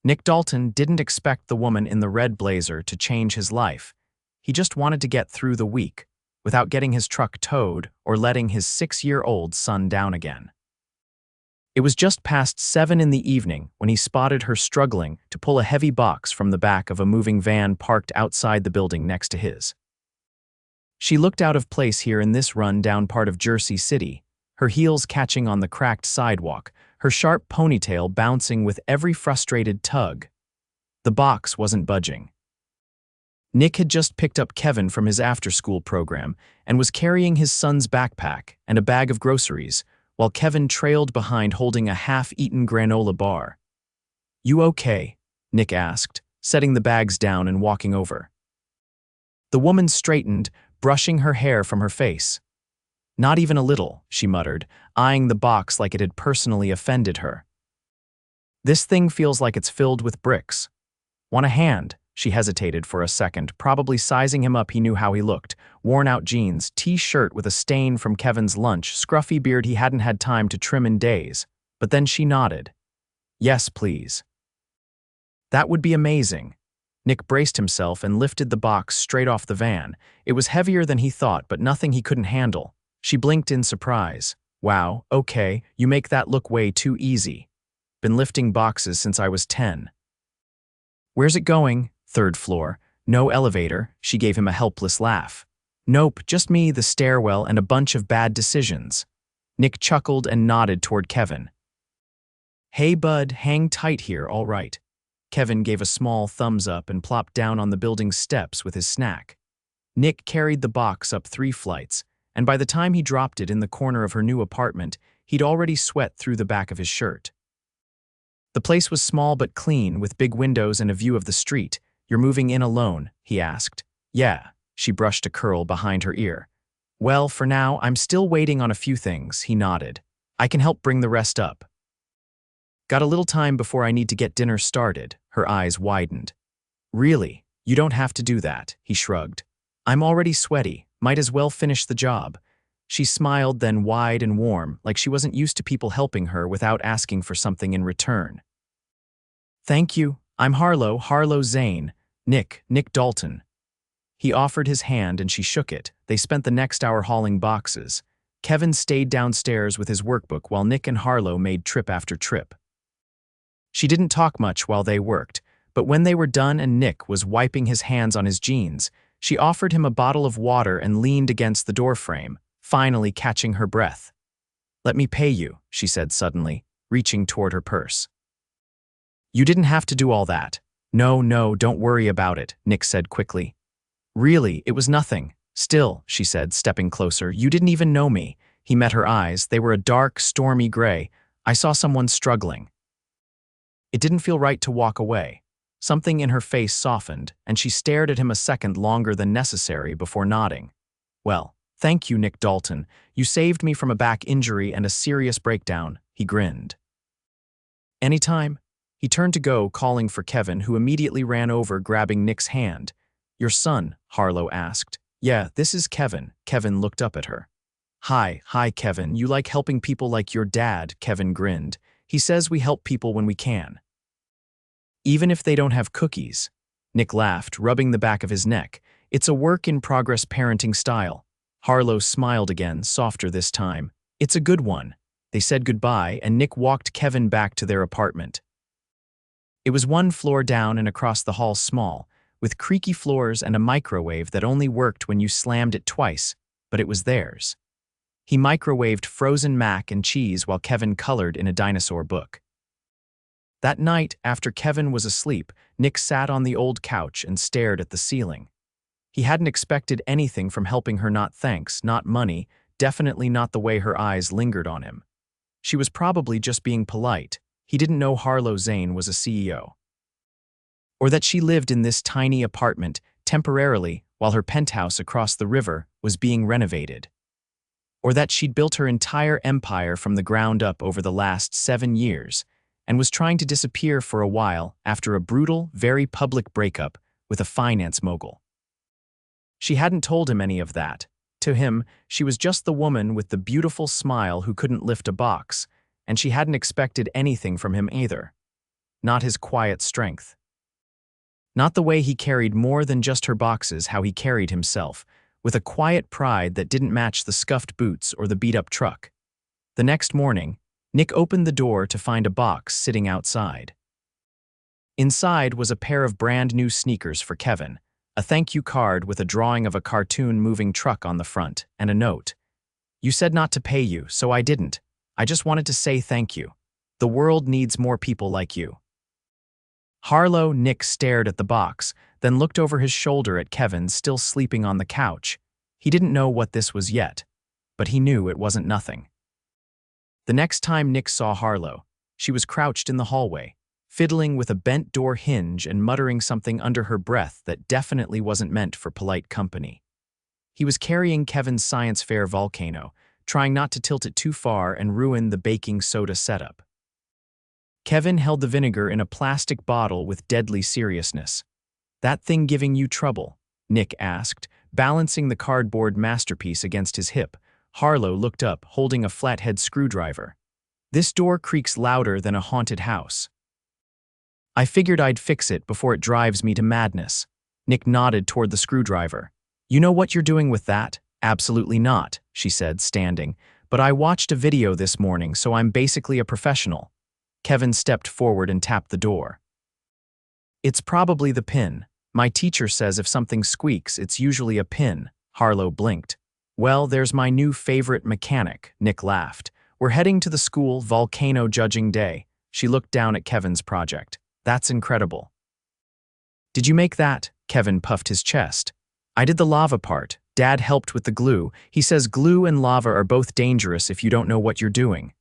Nick Dalton didn't expect the woman in the red blazer to change his life. He just wanted to get through the week without getting his truck towed or letting his 6-year-old son down again. It was just past 7 in the evening when he spotted her struggling to pull a heavy box from the back of a moving van parked outside the building next to his. She looked out of place here in this run-down part of Jersey City, her heels catching on the cracked sidewalk, her sharp ponytail bouncing with every frustrated tug. The box wasn't budging. Nick had just picked up Kevin from his after-school program and was carrying his son's backpack and a bag of groceries, while Kevin trailed behind holding a half-eaten granola bar. "You okay?" Nick asked, setting the bags down and walking over. The woman straightened, brushing her hair from her face. "Not even a little," she muttered, eyeing the box like it had personally offended her. "This thing feels like it's filled with bricks. Want a hand?" She hesitated for a second, probably sizing him up. He knew how he looked. Worn-out jeans, t-shirt with a stain from Kevin's lunch, scruffy beard he hadn't had time to trim in days. But then she nodded. "Yes, please." "That would be amazing." Nick braced himself and lifted the box straight off the van. It was heavier than he thought, but nothing he couldn't handle. She blinked in surprise. "Wow, okay, you make that look way too easy. Been lifting boxes since I was 10. "Where's it going?" "Third floor. No elevator." She gave him a helpless laugh. "Nope, just me, the stairwell, and a bunch of bad decisions." Nick chuckled and nodded toward Kevin. "Hey bud, hang tight here, all right." Kevin gave a small thumbs up and plopped down on the building's steps with his snack. Nick carried the box up 3 flights, and by the time he dropped it in the corner of her new apartment, he'd already sweat through the back of his shirt. The place was small but clean, with big windows and a view of the street. "You're moving in alone?" he asked. "Yeah." She brushed a curl behind her ear. "Well, for now, I'm still waiting on a few things," he nodded. "I can help bring the rest up." "Got a little time before I need to get dinner started." Her eyes widened. "Really? You don't have to do that," he shrugged. "I'm already sweaty. Might as well finish the job." She smiled, then wide and warm, like she wasn't used to people helping her without asking for something in return. "Thank you. I'm Harlow Zane. Nick Dalton." He offered his hand and she shook it. They spent the next hour hauling boxes. Kevin stayed downstairs with his workbook while Nick and Harlow made trip after trip. She didn't talk much while they worked, but when they were done and Nick was wiping his hands on his jeans, she offered him a bottle of water and leaned against the doorframe, finally catching her breath. "Let me pay you," she said suddenly, reaching toward her purse. "You didn't have to do all that." No, don't worry about it," Nick said quickly. "Really, it was nothing." "Still," she said, stepping closer, "you didn't even know me." He met her eyes. They were a dark, stormy gray. "I saw someone struggling." It didn't feel right to walk away. Something in her face softened, and she stared at him a second longer than necessary before nodding. "Well, thank you, Nick Dalton. You saved me from a back injury and a serious breakdown." He grinned. "Anytime." He turned to go, calling for Kevin, who immediately ran over, grabbing Nick's hand. "Your son?" Harlow asked. "Yeah, this is Kevin." Kevin looked up at her. Hi, Kevin. You like helping people like your dad," Kevin grinned. "He says we help people when we can. Even if they don't have cookies." Nick laughed, rubbing the back of his neck. "It's a work-in-progress parenting style." Harlow smiled again, softer this time. "It's a good one." They said goodbye, and Nick walked Kevin back to their apartment. It was 1 floor down and across the hall small, with creaky floors and a microwave that only worked when you slammed it twice, but it was theirs. He microwaved frozen mac and cheese while Kevin colored in a dinosaur book. That night, after Kevin was asleep, Nick sat on the old couch and stared at the ceiling. He hadn't expected anything from helping her, not thanks, not money, definitely not the way her eyes lingered on him. She was probably just being polite. He didn't know Harlow Zane was a CEO. Or that she lived in this tiny apartment temporarily while her penthouse across the river was being renovated. Or that she'd built her entire empire from the ground up over the last 7 years and was trying to disappear for a while after a brutal, very public breakup with a finance mogul. She hadn't told him any of that. To him, she was just the woman with the beautiful smile who couldn't lift a box, and she hadn't expected anything from him either. not his quiet strength. Not the way he carried more than just her boxes, how he carried himself, with a quiet pride that didn't match the scuffed boots or the beat-up truck. The next morning, Nick opened the door to find a box sitting outside. Inside was a pair of brand-new sneakers for Kevin, a thank you card with a drawing of a cartoon moving truck on the front, and a note. "You said not to pay you, so I didn't. I just wanted to say thank you. The world needs more people like you." Nick stared at the box, then looked over his shoulder at Kevin still sleeping on the couch. He didn't know what this was yet, but he knew it wasn't nothing. The next time Nick saw Harlow, she was crouched in the hallway, fiddling with a bent door hinge and muttering something under her breath that definitely wasn't meant for polite company. He was carrying Kevin's science fair volcano, trying not to tilt it too far and ruin the baking soda setup. Kevin held the vinegar in a plastic bottle with deadly seriousness. "That thing giving you trouble?" Nick asked, balancing the cardboard masterpiece against his hip. Harlow looked up, holding a flathead screwdriver. "This door creaks louder than a haunted house. I figured I'd fix it before it drives me to madness." Nick nodded toward the screwdriver. "You know what you're doing with that?" "Absolutely not," she said, standing. "But I watched a video this morning, so I'm basically a professional." Kevin stepped forward and tapped the door. "It's probably the pin. My teacher says if something squeaks, it's usually a pin." Harlow blinked. "Well, there's my new favorite mechanic," Nick laughed. "We're heading to the school volcano judging day." She looked down at Kevin's project. "That's incredible." "Did you make that?" Kevin puffed his chest. "I did the lava part. Dad helped with the glue. He says glue and lava are both dangerous if you don't know what you're doing."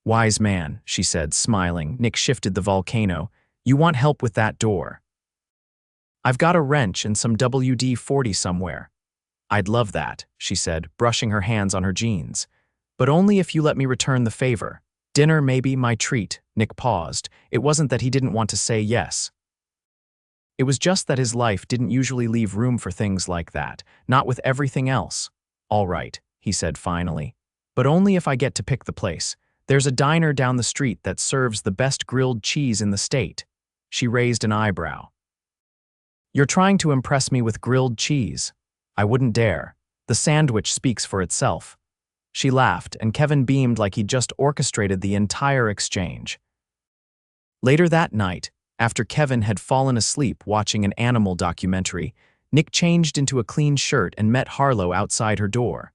"Wise man," she said, smiling. Nick shifted the volcano. "You want help with that door?" "I've got a wrench and some WD-40 somewhere." "I'd love that," she said, brushing her hands on her jeans. "But only if you let me return the favor. Dinner, maybe, my treat." Nick paused. It wasn't that he didn't want to say yes. It was just that his life didn't usually leave room for things like that, not with everything else. "All right," he said finally. "But only if I get to pick the place. There's a diner down the street that serves the best grilled cheese in the state." She raised an eyebrow. "You're trying to impress me with grilled cheese." "I wouldn't dare. The sandwich speaks for itself." She laughed, and Kevin beamed like he'd just orchestrated the entire exchange. Later that night, after Kevin had fallen asleep watching an animal documentary, Nick changed into a clean shirt and met Harlow outside her door.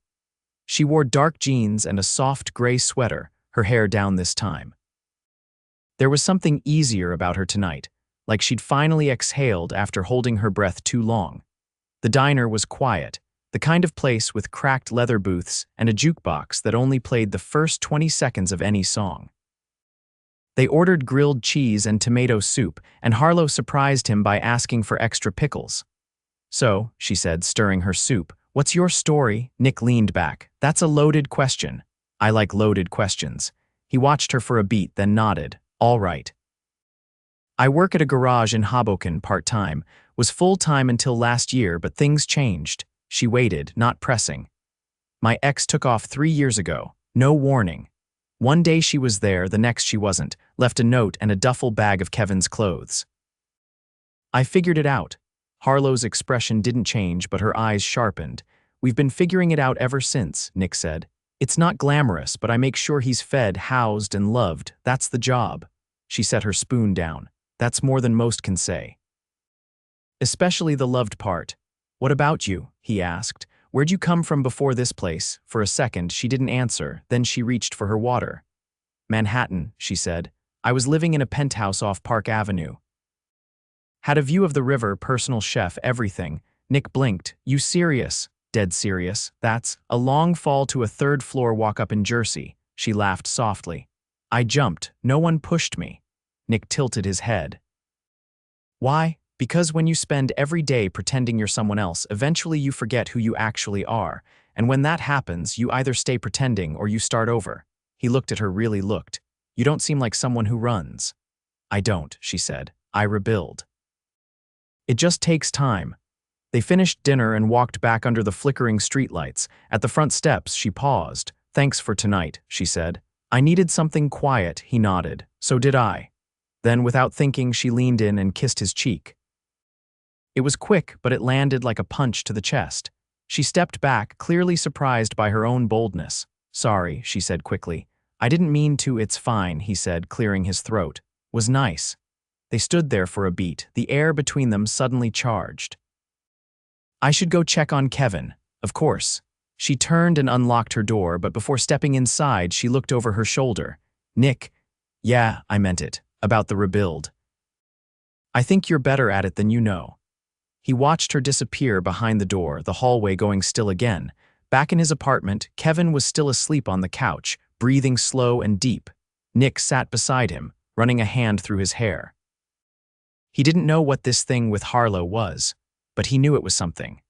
She wore dark jeans and a soft gray sweater, her hair down this time. There was something easier about her tonight, like she'd finally exhaled after holding her breath too long. The diner was quiet, the kind of place with cracked leather booths and a jukebox that only played the first 20 seconds of any song. They ordered grilled cheese and tomato soup, and Harlow surprised him by asking for extra pickles. "So," she said, stirring her soup, "what's your story?" Nick leaned back. "That's a loaded question." "I like loaded questions." He watched her for a beat, then nodded. "All right. I work at a garage in Hoboken part-time, was full-time until last year, but things changed." She waited, not pressing. "My ex took off 3 years ago. No warning. One day she was there, the next she wasn't, left a note and a duffel bag of Kevin's clothes." "I figured it out." Harlow's expression didn't change, but her eyes sharpened. "We've been figuring it out ever since," Nick said. "It's not glamorous, but I make sure he's fed, housed, and loved. That's the job." She set her spoon down. "That's more than most can say. Especially the loved part." "What about you?" he asked. "Where'd you come from before this place?" For a second, she didn't answer, then she reached for her water. "Manhattan," she said. "I was living in a penthouse off Park Avenue. Had a view of the river, personal chef, everything." Nick blinked. "You serious?" "Dead serious. That's a long fall to a third-floor walk-up in Jersey." She laughed softly. "I jumped. No one pushed me." Nick tilted his head. "Why?" "Because when you spend every day pretending you're someone else, eventually you forget who you actually are. And when that happens, you either stay pretending or you start over." He looked at her, really looked. "You don't seem like someone who runs." "I don't," she said. "I rebuild. It just takes time." They finished dinner and walked back under the flickering streetlights. At the front steps, she paused. "Thanks for tonight," she said. "I needed something quiet," he nodded. "So did I." Then, without thinking, she leaned in and kissed his cheek. It was quick, but it landed like a punch to the chest. She stepped back, clearly surprised by her own boldness. "Sorry," she said quickly. "I didn't mean to." "It's fine," he said, clearing his throat. "Was nice." They stood there for a beat, the air between them suddenly charged. "I should go check on Kevin." "Of course." She turned and unlocked her door, but before stepping inside, she looked over her shoulder. "Nick." "Yeah, I meant it. About the rebuild. I think you're better at it than you know." He watched her disappear behind the door, the hallway going still again. Back in his apartment, Kevin was still asleep on the couch, breathing slow and deep. Nick sat beside him, running a hand through his hair. He didn't know what this thing with Harlow was, but he knew it was something.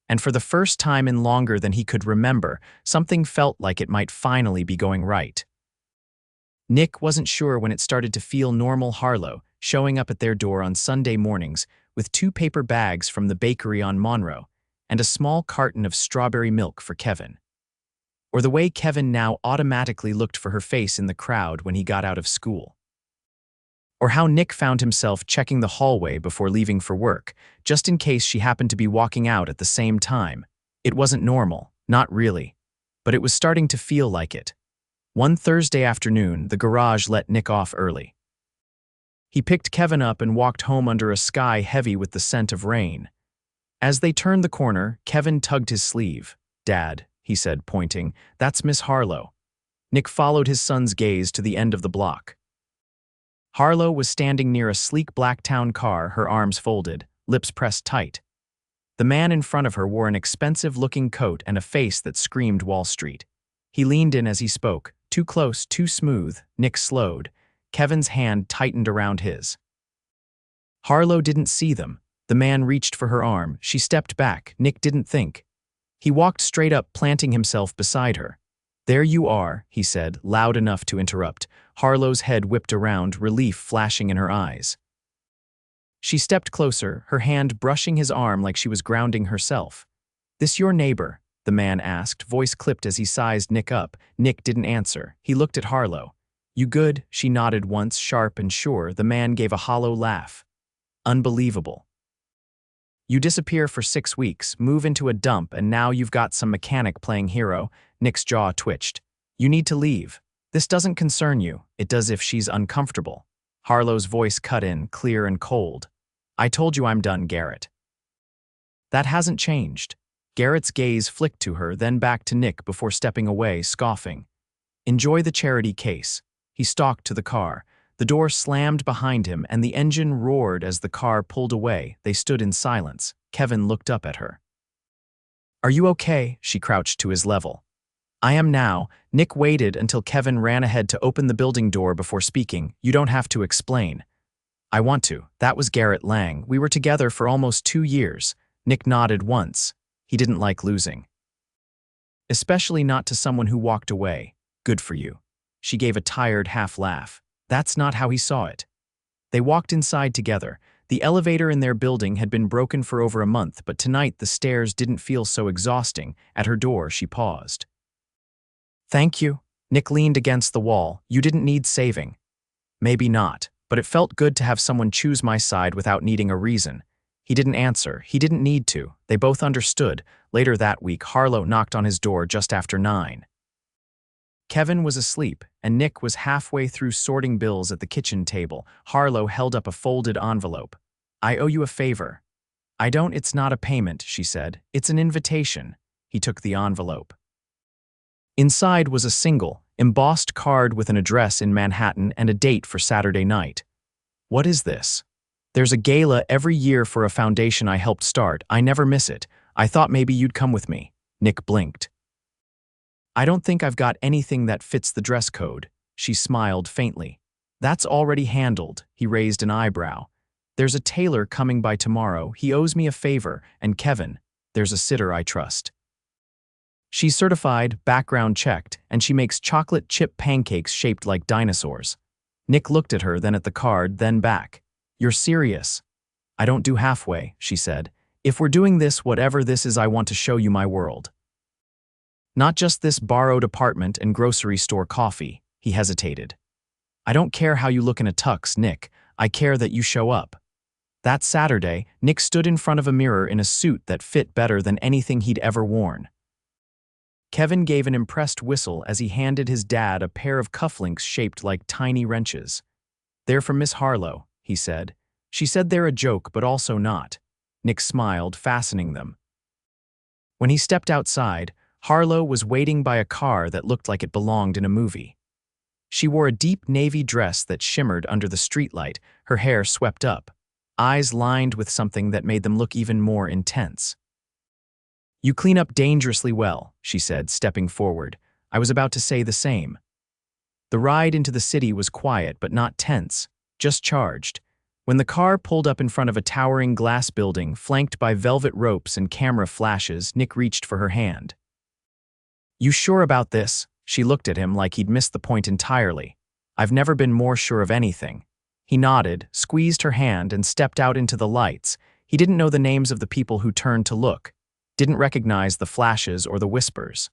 And for the first time in longer than he could remember, something felt like it might finally be going right. Nick wasn't sure when it started to feel normal. Harlow showing up at their door on Sunday mornings with 2 paper bags from the bakery on Monroe and a small carton of strawberry milk for Kevin. Or the way Kevin now automatically looked for her face in the crowd when he got out of school. Or how Nick found himself checking the hallway before leaving for work, just in case she happened to be walking out at the same time. It wasn't normal, not really, but it was starting to feel like it. One Thursday afternoon, the garage let Nick off early. He picked Kevin up and walked home under a sky heavy with the scent of rain. As they turned the corner, Kevin tugged his sleeve. "Dad," he said, pointing, "that's Miss Harlow." Nick followed his son's gaze to the end of the block. Harlow was standing near a sleek black town car, her arms folded, lips pressed tight. The man in front of her wore an expensive-looking coat and a face that screamed Wall Street. He leaned in as he spoke, too close, too smooth. Nick slowed. Kevin's hand tightened around his. Harlow didn't see them. The man reached for her arm. She stepped back. Nick didn't think. He walked straight up, planting himself beside her. "There you are," he said, loud enough to interrupt. Harlow's head whipped around, relief flashing in her eyes. She stepped closer, her hand brushing his arm like she was grounding herself. "This your neighbor?" the man asked, voice clipped as he sized Nick up. Nick didn't answer. He looked at Harlow. "You good?" She nodded once, sharp and sure. The man gave a hollow laugh. "Unbelievable. You disappear for 6 weeks, move into a dump, and now you've got some mechanic playing hero." Nick's jaw twitched. "You need to leave. This doesn't concern you." "It does if she's uncomfortable." Harlow's voice cut in, clear and cold. "I told you I'm done, Garrett." "That hasn't changed." Garrett's gaze flicked to her, then back to Nick before stepping away, scoffing. "Enjoy the charity case." He stalked to the car. The door slammed behind him, and the engine roared as the car pulled away. They stood in silence. Kevin looked up at her. "Are you okay?" She crouched to his level. "I am now." Nick waited until Kevin ran ahead to open the building door before speaking. "You don't have to explain." "I want to. That was Garrett Lang. We were together for almost 2 years. Nick nodded once. He didn't like losing. Especially not to someone who walked away. "Good for you." She gave a tired half laugh. That's not how he saw it. They walked inside together. The elevator in their building had been broken for over a month, but tonight the stairs didn't feel so exhausting. At her door, she paused. "Thank you." Nick leaned against the wall. "You didn't need saving." "Maybe not, but it felt good to have someone choose my side without needing a reason." He didn't answer. He didn't need to. They both understood. Later that week, Harlow knocked on his door just after 9. Kevin was asleep, and Nick was halfway through sorting bills at the kitchen table. Harlow held up a folded envelope. "I owe you a favor." "I don't. It's not a payment," she said. "It's an invitation." He took the envelope. Inside was a single, embossed card with an address in Manhattan and a date for Saturday night. "What is this?" "There's a gala every year for a foundation I helped start. I never miss it. I thought maybe you'd come with me." Nick blinked. "I don't think I've got anything that fits the dress code." She smiled faintly. "That's already handled." He raised an eyebrow. "There's a tailor coming by tomorrow. He owes me a favor. And Kevin, there's a sitter I trust. She's certified, background checked, and she makes chocolate chip pancakes shaped like dinosaurs." Nick looked at her, then at the card, then back. "You're serious?" "I don't do halfway," she said. "If we're doing this, whatever this is, I want to show you my world. Not just this borrowed apartment and grocery store coffee." He hesitated. I don't care how you look in a tux, Nick. I care that you show up. That Saturday, Nick stood in front of a mirror in a suit that fit better than anything he'd ever worn. Kevin gave an impressed whistle as he handed his dad a pair of cufflinks shaped like tiny wrenches. "They're from Miss Harlow," he said. "She said they're a joke, but also not." Nick smiled, fastening them. When he stepped outside, Harlow was waiting by a car that looked like it belonged in a movie. She wore a deep navy dress that shimmered under the streetlight, her hair swept up, eyes lined with something that made them look even more intense. "You clean up dangerously well," she said, stepping forward. "I was about to say the same." The ride into the city was quiet but not tense, just charged. When the car pulled up in front of a towering glass building flanked by velvet ropes and camera flashes, Nick reached for her hand. "You sure about this?" She looked at him like he'd missed the point entirely. "I've never been more sure of anything." He nodded, squeezed her hand, and stepped out into the lights. He didn't know the names of the people who turned to look, didn't recognize the flashes or the whispers.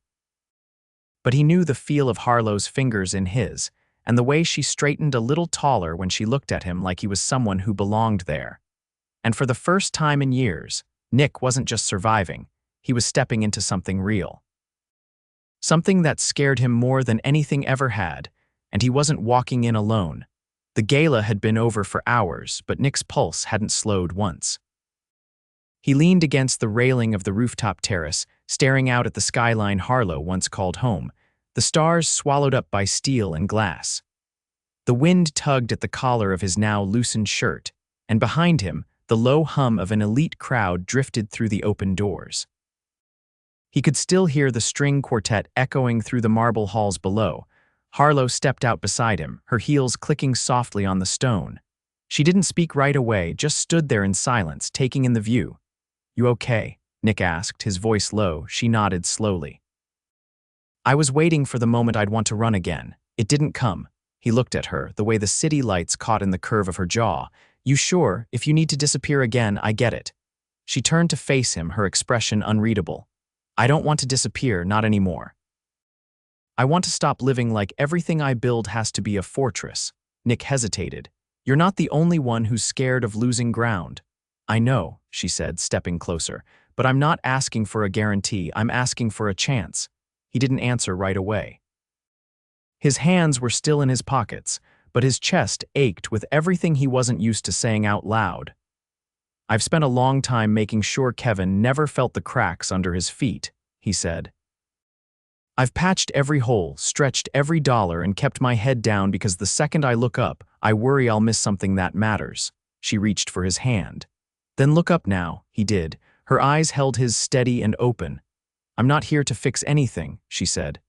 But he knew the feel of Harlow's fingers in his, and the way she straightened a little taller when she looked at him like he was someone who belonged there. And for the first time in years, Nick wasn't just surviving, he was stepping into something real. Something that scared him more than anything ever had, and he wasn't walking in alone. The gala had been over for hours, but Nick's pulse hadn't slowed once. He leaned against the railing of the rooftop terrace, staring out at the skyline Harlow once called home, the stars swallowed up by steel and glass. The wind tugged at the collar of his now loosened shirt, and behind him, the low hum of an elite crowd drifted through the open doors. He could still hear the string quartet echoing through the marble halls below. Harlow stepped out beside him, her heels clicking softly on the stone. She didn't speak right away, just stood there in silence, taking in the view. "You okay?" Nick asked, his voice low. She nodded slowly. "I was waiting for the moment I'd want to run again. It didn't come." He looked at her, the way the city lights caught in the curve of her jaw. "You sure? If you need to disappear again, I get it." She turned to face him, her expression unreadable. "I don't want to disappear, not anymore. I want to stop living like everything I build has to be a fortress." Nick hesitated. "You're not the only one who's scared of losing ground." "I know," she said, stepping closer, "but I'm not asking for a guarantee, I'm asking for a chance." He didn't answer right away. His hands were still in his pockets, but his chest ached with everything he wasn't used to saying out loud. "I've spent a long time making sure Kevin never felt the cracks under his feet," he said. "I've patched every hole, stretched every dollar, and kept my head down because the second I look up, I worry I'll miss something that matters." She reached for his hand. "Then look up now," he did. Her eyes held his steady and open. "I'm not here to fix anything," she said.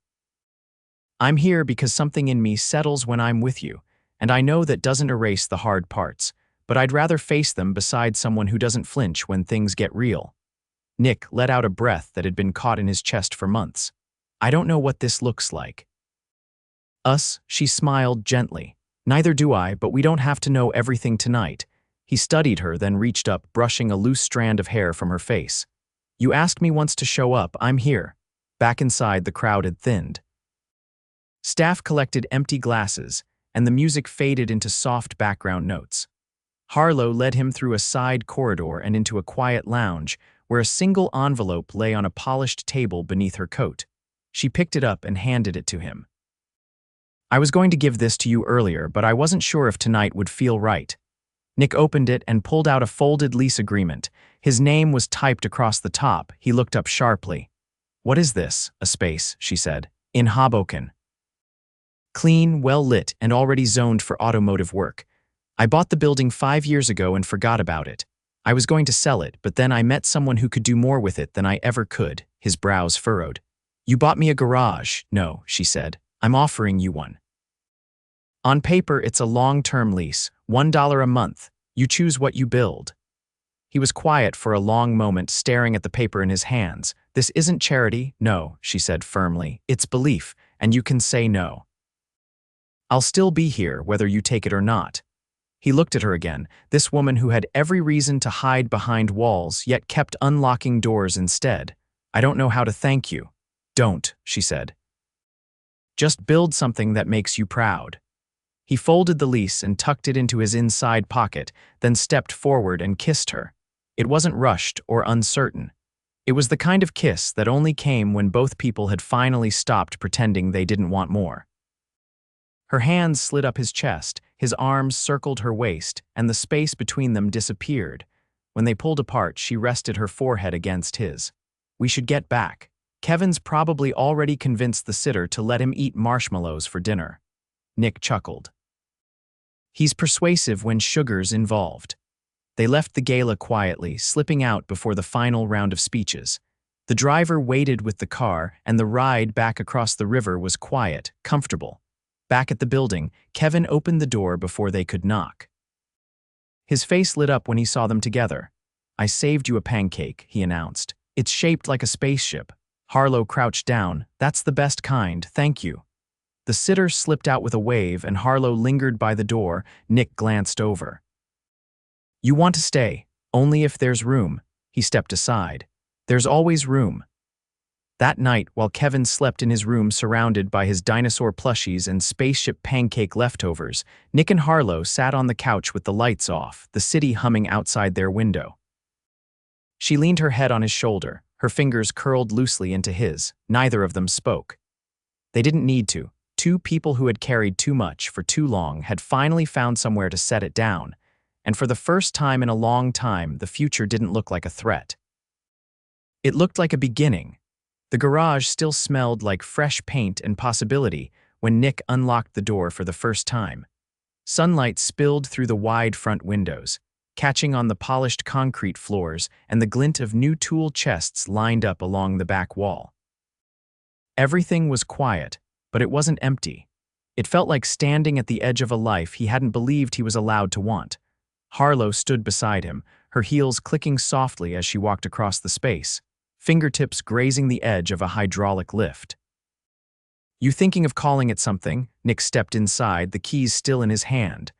"I'm here because something in me settles when I'm with you, and I know that doesn't erase the hard parts, but I'd rather face them beside someone who doesn't flinch when things get real." Nick let out a breath that had been caught in his chest for months. "I don't know what this looks like." "Us," she smiled gently. "Neither do I, but we don't have to know everything tonight." He studied her, then reached up, brushing a loose strand of hair from her face. "You asked me once to show up, I'm here." Back inside, the crowd had thinned. Staff collected empty glasses, and the music faded into soft background notes. Harlow led him through a side corridor and into a quiet lounge, where a single envelope lay on a polished table beneath her coat. She picked it up and handed it to him. "I was going to give this to you earlier, but I wasn't sure if tonight would feel right." Nick opened it and pulled out a folded lease agreement. His name was typed across the top. He looked up sharply. "What is this?" "A space," she said. "In Hoboken. Clean, well-lit, and already zoned for automotive work. I bought the building 5 years ago and forgot about it. I was going to sell it, but then I met someone who could do more with it than I ever could." His brows furrowed. "You bought me a garage." "No," she said. "I'm offering you one. On paper, it's a long-term lease, $1 a month. You choose what you build." He was quiet for a long moment, staring at the paper in his hands. "This isn't charity." "No," she said firmly. "It's belief, and you can say no. I'll still be here, whether you take it or not." He looked at her again, this woman who had every reason to hide behind walls, yet kept unlocking doors instead. "I don't know how to thank you." "Don't," she said. "Just build something that makes you proud." He folded the lease and tucked it into his inside pocket, then stepped forward and kissed her. It wasn't rushed or uncertain. It was the kind of kiss that only came when both people had finally stopped pretending they didn't want more. Her hands slid up his chest, his arms circled her waist, and the space between them disappeared. When they pulled apart, she rested her forehead against his. "We should get back. Kevin's probably already convinced the sitter to let him eat marshmallows for dinner." Nick chuckled. "He's persuasive when sugar's involved." They left the gala quietly, slipping out before the final round of speeches. The driver waited with the car, and the ride back across the river was quiet, comfortable. Back at the building, Kevin opened the door before they could knock. His face lit up when he saw them together. "I saved you a pancake," he announced. "It's shaped like a spaceship." Harlow crouched down. "That's the best kind, thank you." The sitter slipped out with a wave, and Harlow lingered by the door. Nick glanced over. "You want to stay, only if there's room." He stepped aside. "There's always room." That night, while Kevin slept in his room surrounded by his dinosaur plushies and spaceship pancake leftovers, Nick and Harlow sat on the couch with the lights off, the city humming outside their window. She leaned her head on his shoulder, her fingers curled loosely into his. Neither of them spoke. They didn't need to. Two people who had carried too much for too long had finally found somewhere to set it down, and for the first time in a long time, the future didn't look like a threat. It looked like a beginning. The garage still smelled like fresh paint and possibility when Nick unlocked the door for the first time. Sunlight spilled through the wide front windows, catching on the polished concrete floors and the glint of new tool chests lined up along the back wall. Everything was quiet, but it wasn't empty. It felt like standing at the edge of a life he hadn't believed he was allowed to want. Harlow stood beside him, her heels clicking softly as she walked across the space, fingertips grazing the edge of a hydraulic lift. "You thinking of calling it something?" Nick stepped inside, the keys still in his hand.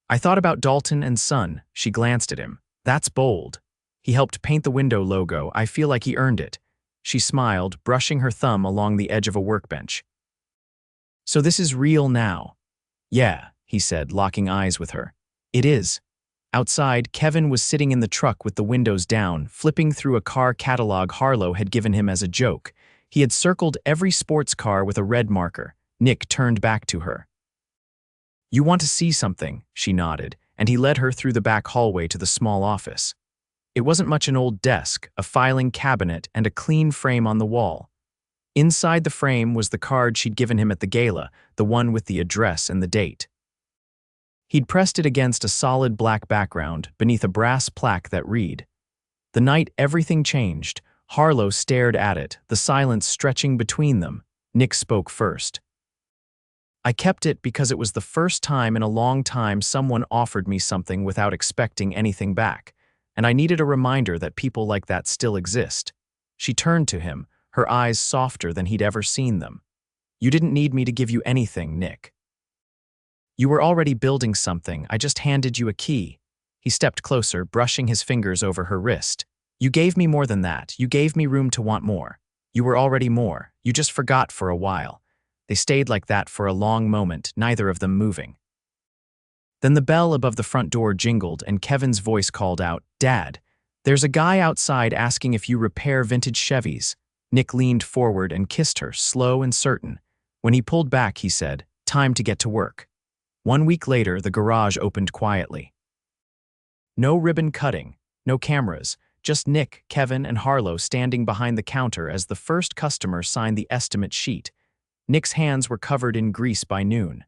"I thought about Dalton and Son." She glanced at him. "That's bold." He helped paint the window logo. "I feel like he earned it." She smiled, brushing her thumb along the edge of a workbench. "So this is real now?" "Yeah," he said, locking eyes with her. "It is." Outside, Kevin was sitting in the truck with the windows down, flipping through a car catalog Harlow had given him as a joke. He had circled every sports car with a red marker. Nick turned back to her. "You want to see something?" She nodded, and he led her through the back hallway to the small office. It wasn't much an old desk, a filing cabinet, and a clean frame on the wall. Inside the frame was the card she'd given him at the gala, the one with the address and the date. He'd pressed it against a solid black background, beneath a brass plaque that read. The night everything changed, Harlow stared at it, the silence stretching between them. Nick spoke first. "I kept it because it was the first time in a long time someone offered me something without expecting anything back, and I needed a reminder that people like that still exist." She turned to him, her eyes softer than he'd ever seen them. "You didn't need me to give you anything, Nick. You were already building something, I just handed you a key." He stepped closer, brushing his fingers over her wrist. "You gave me more than that. You gave me room to want more. You were already more. You just forgot for a while." They stayed like that for a long moment, neither of them moving. Then the bell above the front door jingled and Kevin's voice called out, "Dad, there's a guy outside asking if you repair vintage Chevys." Nick leaned forward and kissed her, slow and certain. When he pulled back, he said, "Time to get to work." 1 week later, the garage opened quietly. No ribbon cutting, no cameras, just Nick, Kevin, and Harlow standing behind the counter as the first customer signed the estimate sheet. Nick's hands were covered in grease by noon.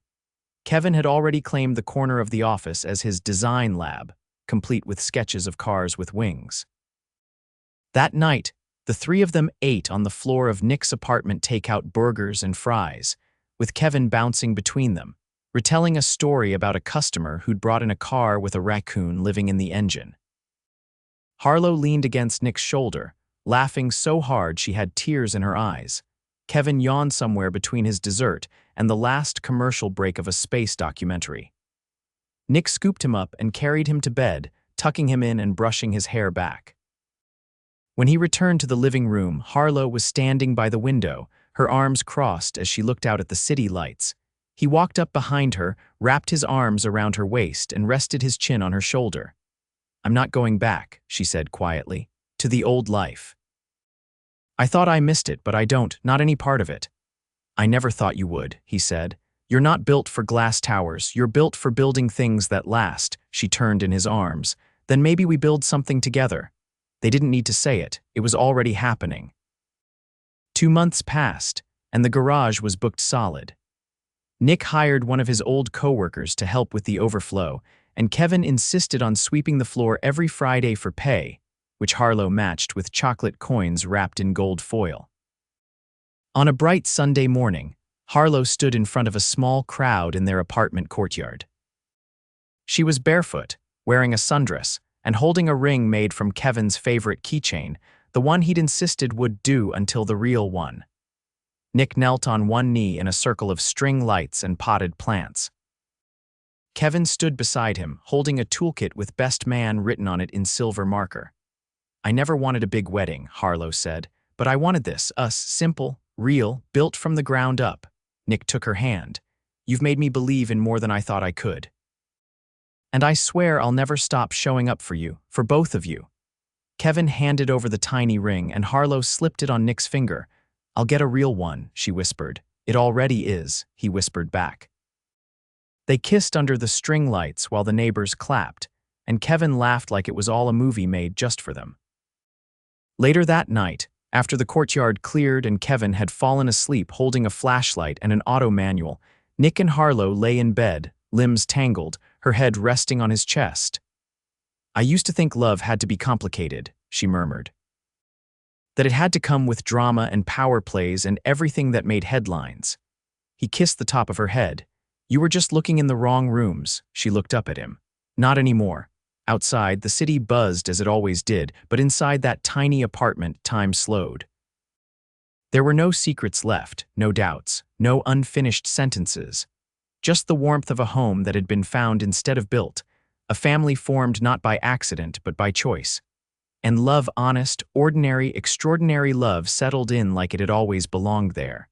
Kevin had already claimed the corner of the office as his design lab, complete with sketches of cars with wings. That night, the three of them ate on the floor of Nick's apartment takeout burgers and fries, with Kevin bouncing between them, retelling a story about a customer who'd brought in a car with a raccoon living in the engine. Harlow leaned against Nick's shoulder, laughing so hard she had tears in her eyes. Kevin yawned somewhere between his dessert and the last commercial break of a space documentary. Nick scooped him up and carried him to bed, tucking him in and brushing his hair back. When he returned to the living room, Harlow was standing by the window, her arms crossed as she looked out at the city lights. He walked up behind her, wrapped his arms around her waist, and rested his chin on her shoulder. "I'm not going back," she said quietly, "to the old life. I thought I missed it, but I don't, not any part of it." "I never thought you would," he said. "You're not built for glass towers, you're built for building things that last." She turned in his arms. "Then maybe we build something together." They didn't need to say it, it was already happening. 2 months passed, and the garage was booked solid. Nick hired one of his old coworkers to help with the overflow, and Kevin insisted on sweeping the floor every Friday for pay, which Harlow matched with chocolate coins wrapped in gold foil. On a bright Sunday morning, Harlow stood in front of a small crowd in their apartment courtyard. She was barefoot, wearing a sundress, and holding a ring made from Kevin's favorite keychain, the one he'd insisted would do until the real one. Nick knelt on one knee in a circle of string lights and potted plants. Kevin stood beside him, holding a toolkit with "Best Man" written on it in silver marker. "I never wanted a big wedding," Harlow said, "but I wanted this, us, simple, real, built from the ground up." Nick took her hand. "You've made me believe in more than I thought I could. And I swear I'll never stop showing up for you, for both of you." Kevin handed over the tiny ring, and Harlow slipped it on Nick's finger. "I'll get a real one," she whispered. "It already is," he whispered back. They kissed under the string lights while the neighbors clapped, and Kevin laughed like it was all a movie made just for them. Later that night, after the courtyard cleared and Kevin had fallen asleep holding a flashlight and an auto manual, Nick and Harlow lay in bed, limbs tangled, her head resting on his chest. "I used to think love had to be complicated," she murmured. "That it had to come with drama and power plays and everything that made headlines." He kissed the top of her head. "You were just looking in the wrong rooms." She looked up at him. "Not anymore." Outside, the city buzzed as it always did, but inside that tiny apartment, time slowed. There were no secrets left, no doubts, no unfinished sentences. Just the warmth of a home that had been found instead of built, a family formed not by accident but by choice. And love, honest, ordinary, extraordinary love, settled in like it had always belonged there.